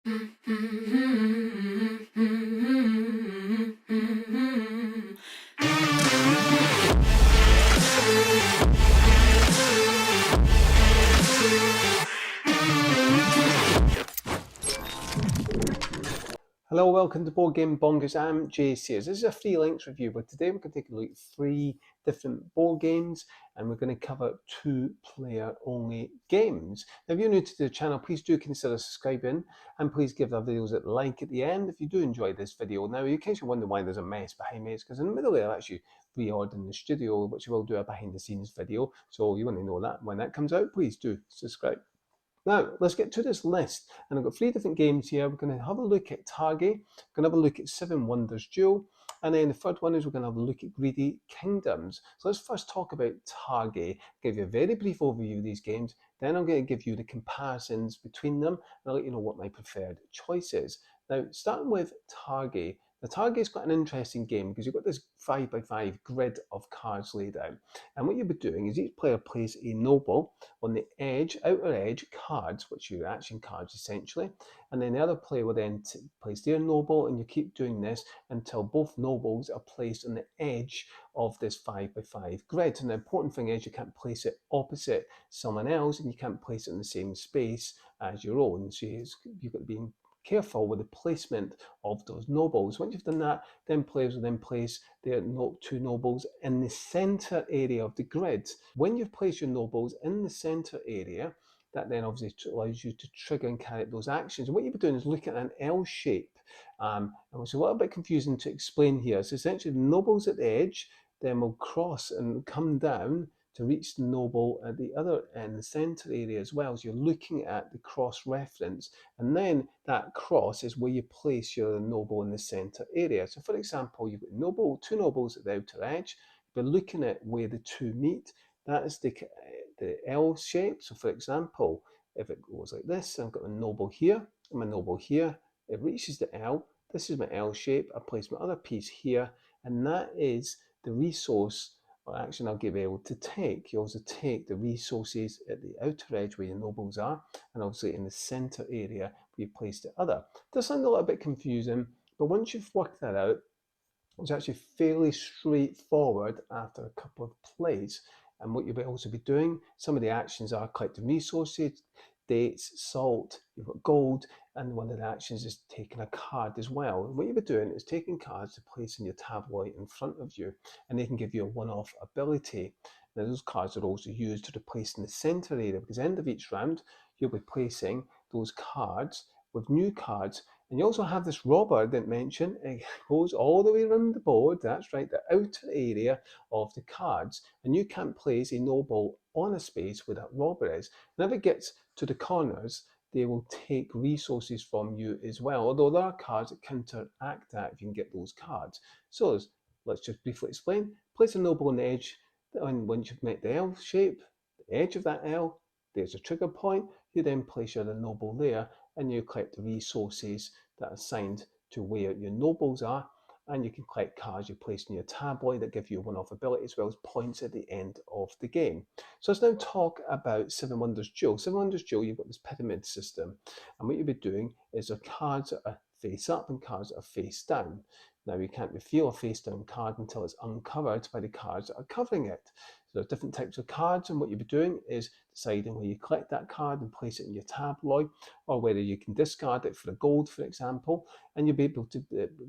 Hello, welcome to Board Game Bonkers. I'm JC. This is a free links review, but today we're going to take a look at 3 different board games and we're going to cover 2-player only games. Now, if you're new to the channel, please do consider subscribing and please give our videos a like at the end if you do enjoy this video. Now, in case you wonder why there's a mess behind me, it's because in the middle there I'm actually reordering the studio, which we'll do a behind the scenes video. So you want to know that when that comes out, please do subscribe. Now, let's get to this list. And I've got 3 different games here. We're going to have a look at Target, we're going to have a look at 7 Wonders Duel, and then the third one is we're going to have a look at Greedy Kingdoms. So let's first talk about Target, give you a very brief overview of these games, then I'm going to give you the comparisons between them, and I'll let you know what my preferred choice is. Now, starting with Target. The Target's got an interesting game because you've got this 5x5 grid of cards laid out. And what you'll be doing is each player plays a noble on the edge, outer edge cards, which are your action cards essentially, and then the other player will then place their noble, and you keep doing this until both nobles are placed on the edge of this 5x5 grid. And the important thing is you can't place it opposite someone else, and you can't place it in the same space as your own. So you've got to be careful with the placement of those nobles. Once you've done that, then players will then place their 2 nobles in the center area of the grid. When you've placed your nobles in the center area, that then obviously allows you to trigger and carry out those actions. And what you'll be doing is looking at an L shape. And it's a little bit confusing to explain here. So essentially the nobles at the edge then will cross and come down to reach the noble at the other end, the center area as well. So you're looking at the cross reference, and then that cross is where you place your noble in the center area. So for example, you've got 2 nobles at the outer edge. You're looking at where the 2 meet. That is the L shape. So for example, if it goes like this, I've got a noble here and my noble here. It reaches the L. This is my L shape. I place my other piece here, and that is the resource or action I'll be able to take. You also take the resources at the outer edge where your nobles are, and obviously in the center area where you place the other. It does sound a little bit confusing, but once you've worked that out, it's actually fairly straightforward after a couple of plays. And what you'll also be doing, some of the actions are collecting resources, dates, salt, you've got gold, and one of the actions is taking a card as well. And what you'll be doing is taking cards to place in your tableau in front of you, and they can give you a one-off ability. Now those cards are also used to place in the center area, because at the end of each round, you'll be placing those cards with new cards. And you also have this robber I didn't mention. It goes all the way around the board. That's right, the outer area of the cards. And you can't place a noble on a space where that robber is. And if it gets to the corners, they will take resources from you as well. Although there are cards that counteract that if you can get those cards. So let's just briefly explain. Place a noble on the edge, and once you've met the L shape, the edge of that L, there's a trigger point. You then place your noble there, and you collect the resources that are assigned to where your nobles are, and you can collect cards you place in your tableau that give you a one-off ability as well as points at the end of the game. So let's now talk about 7 Wonders Duel. 7 Wonders Duel, you've got this pyramid system, and what you'll be doing is there are cards that are face up and cards that are face down. Now you can't reveal a face down card until it's uncovered by the cards that are covering it. So there are different types of cards, and what you'll be doing is deciding where you collect that card and place it in your tableau, or whether you can discard it for a gold, for example, and you'll be able to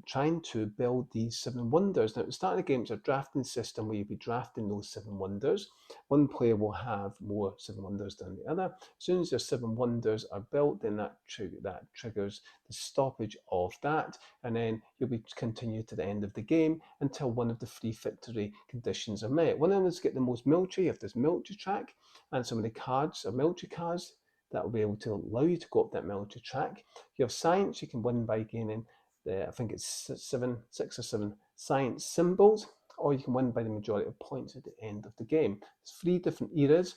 trying to build these 7 wonders. Now at the start of the game, it's a drafting system where you'll be drafting those 7 wonders. One player will have more 7 wonders than the other. As soon as your 7 wonders are built, then that triggers the stoppage of that, and then you'll be continue to the end of the game until one of the 3 victory conditions are met. One of them is get the most military. You have this military track, and some of the cards are military cards that will be able to allow you to go up that military track. You have science. You can win by gaining I think it's 6 or 7 science symbols, or you can win by the majority of points at the end of the game. There's 3 different eras,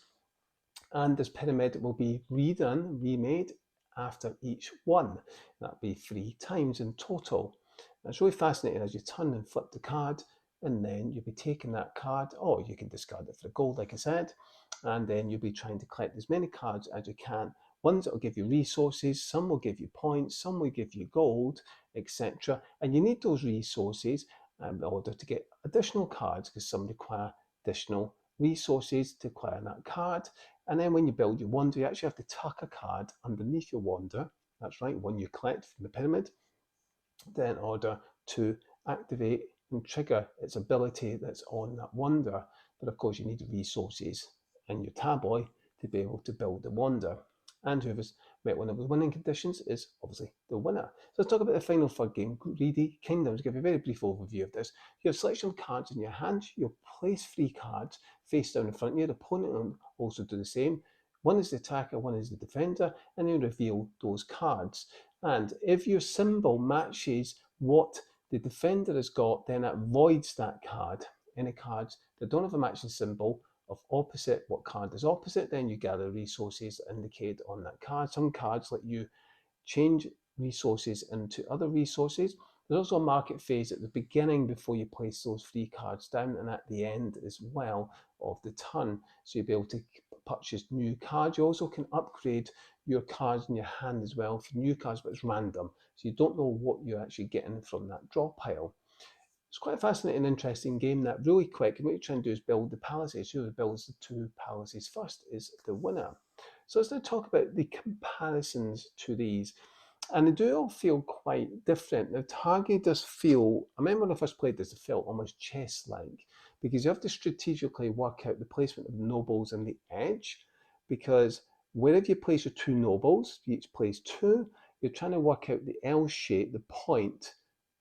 and this pyramid will be redone, remade after each one. That'll be 3 times in total. And it's really fascinating as you turn and flip the card, and then you'll be taking that card, or you can discard it for gold, like I said, and then you'll be trying to collect as many cards as you can ones that will give you resources, some will give you points, some will give you gold, etc. And you need those resources in order to get additional cards, because some require additional resources to acquire that card. And then when you build your wonder, you actually have to tuck a card underneath your wonder. That's right, one you collect from the pyramid, then in order to activate and trigger its ability that's on that wonder. But of course, you need the resources in your tabloid to be able to build the wonder. And whoever's met one of the winning conditions is obviously the winner. So let's talk about the final third game, Greedy Kingdoms. Give you a very brief overview of this. You have a selection of cards in your hand. You'll place 3 cards face down in front of you. The opponent will also do the same. One is the attacker, one is the defender, and you reveal those cards. And if your symbol matches what the defender has got, then it voids that card. Any cards that don't have a matching symbol of opposite what card is opposite, then you gather resources indicated on that card. Some cards let you change resources into other resources. There's also a market phase at the beginning before you place those 3 cards down, and at the end as well of the turn. So you'll be able to purchase new cards. You also can upgrade your cards in your hand as well for new cards, but it's random. So you don't know what you're actually getting from that draw pile. It's quite a fascinating, interesting game. That really quick. And what you're trying to do is build the palaces. Whoever builds the 2 palaces first is the winner. So let's now talk about the comparisons to these. And they do all feel quite different. Now, Target does feel, I remember when I first played this, it felt almost chess-like, because you have to strategically work out the placement of nobles and the edge, because wherever you place your 2 nobles, you each place 2, you're trying to work out the L shape, the point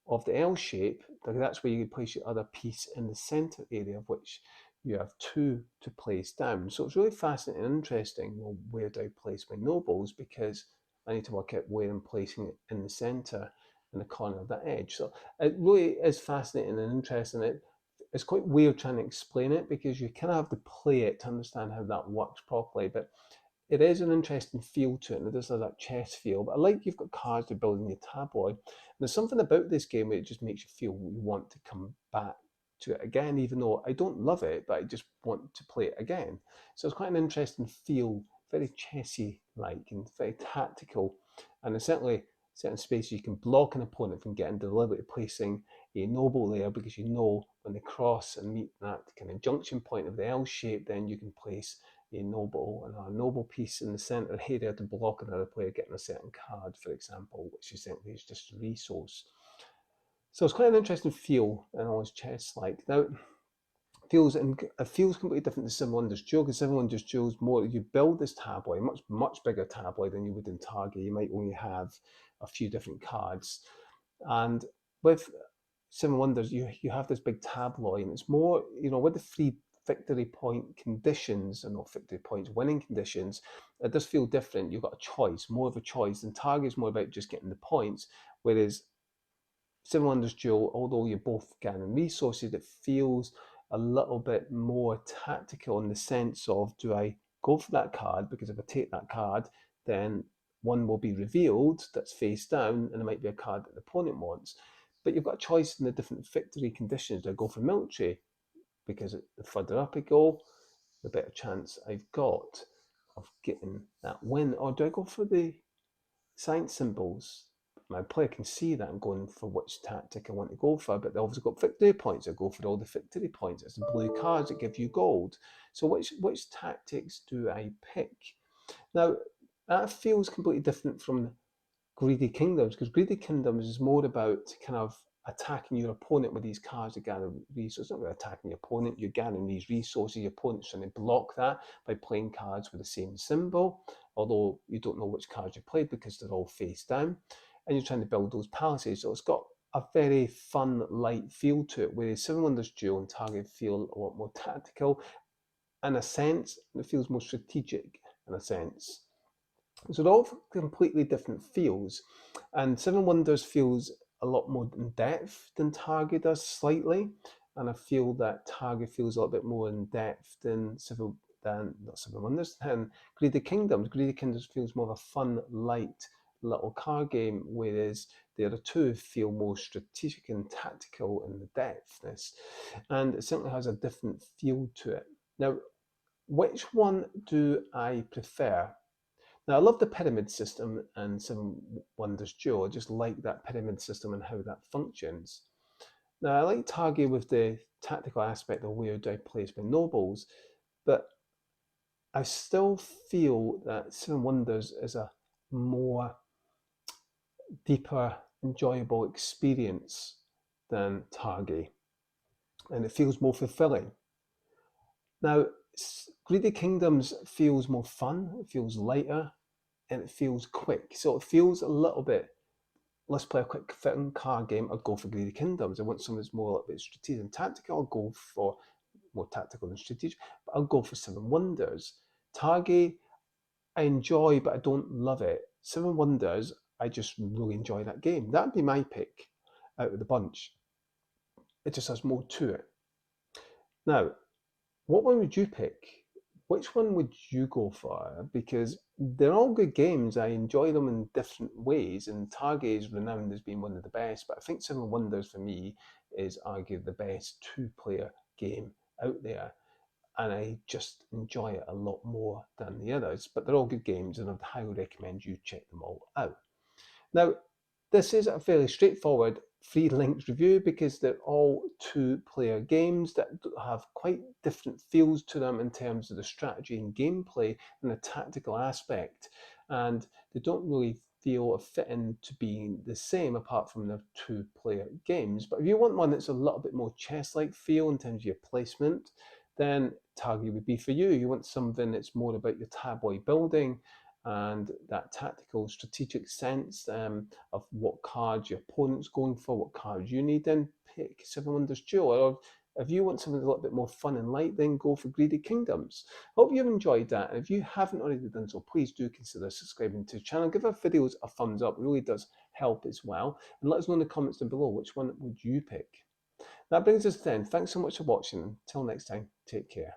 of the L shape. That's where you place your other piece in the center area, of which you have 2 to place down. So it's really fascinating and interesting. Well, where do I place my nobles? Because I need to work out where I'm placing it in the center, in the corner of that edge. So it really is fascinating and interesting. It's quite weird trying to explain it, because you kind of have to play it to understand how that works properly. But it is an interesting feel to it, and it does have that chess feel. But I like you've got cards to build in your tabloid. There's something about this game where it just makes you feel you want to come back to it again, even though I don't love it, but I just want to play it again. So it's quite an interesting feel, very chessy like, and very tactical. And there's certainly certain spaces you can block an opponent from getting deliberately placing a noble there, because you know when they cross and meet that kind of junction point of the L shape, then you can place a noble and a noble piece in the center area to block another player getting a certain card, for example, which essentially is just a resource. So it's quite an interesting feel and almost chess-like. Now, it feels completely different to Seven Wonders Duel, because Seven Wonders Duel is more, you build this tabloid, much bigger tabloid than you would in Target. You might only have a few different cards. And with Seven Wonders, you have this big tabloid, and it's more, with the 3 victory point conditions, and not victory points, winning conditions, it does feel different. You've got a choice, more of a choice, and Target's more about just getting the points, whereas Seven Wonders Duel, although you're both getting resources, it feels a little bit more tactical, in the sense of, do I go for that card? Because if I take that card, then one will be revealed that's face down, and it might be a card that the opponent wants. But you've got a choice in the different victory conditions. Do I go for military? Because the further up I go, the better chance I've got of getting that win. Or do I go for the science symbols? My player can see that I'm going for which tactic I want to go for, but they obviously got victory points. I go for all the victory points. It's the blue cards that give you gold. So which tactics do I pick? Now, that feels completely different from Greedy Kingdoms, because Greedy Kingdoms is more about kind of attacking your opponent with these cards to gather resources. It's not really attacking your opponent, you're gathering these resources. Your opponent's trying to block that by playing cards with the same symbol, although you don't know which cards you played because they're all face down, and you're trying to build those palaces. So it's got a very fun, light feel to it, whereas Seven Wonders Duel and Target feel a lot more tactical in a sense, and it feels more strategic in a sense. So they're all completely different feels, and Seven Wonders feels a lot more in depth than Target does, slightly, and I feel that Target feels a little bit more in depth than not Seven Wonders, than Greedy Kingdoms. Greedy Kingdoms feels more of a fun, light little card game, whereas the other 2 feel more strategic and tactical in the depthness, and it certainly has a different feel to it. Now, which one do I prefer? Now, I love the pyramid system and Seven Wonders Duo. I just like that pyramid system and how that functions. Now, I like Target with the tactical aspect of where do I place my nobles, but I still feel that Seven Wonders is a more deeper, enjoyable experience than Target, and it feels more fulfilling. Now, Greedy Kingdoms feels more fun, it feels lighter, and it feels quick. So it feels a little bit, let's play a quick fitting card game, I'll go for Greedy Kingdoms. I want something that's more a little bit strategic and tactical, I'll go for more tactical than strategic, but I'll go for Seven Wonders. Target, I enjoy, but I don't love it. Seven Wonders, I just really enjoy that game. That'd be my pick out of the bunch. It just has more to it. Now, what one would you pick? Which one would you go for? Because they're all good games. I enjoy them in different ways, and Target is renowned as being one of the best, but I think Seven Wonders for me is arguably the best two-player game out there, and I just enjoy it a lot more than the others. But they're all good games, and I'd highly recommend you check them all out. Now, this is a fairly straightforward free links review because they're all two-player games that have quite different feels to them in terms of the strategy and gameplay and the tactical aspect, and they don't really feel or fit into being the same apart from their two-player games. But if you want one that's a little bit more chess-like feel in terms of your placement, then Target would be for you. You want something that's more about your tableau building and that tactical strategic sense of what cards your opponent's going for, what cards you need, then pick Seven Wonders Duel. Or if you want something a little bit more fun and light, then go for Greedy Kingdoms. Hope you've enjoyed that. And if you haven't already done so, please do consider subscribing to the channel. Give our videos a thumbs up. It really does help as well. And let us know in the comments down below which one would you pick. That brings us to the end. Thanks so much for watching. Until next time, take care.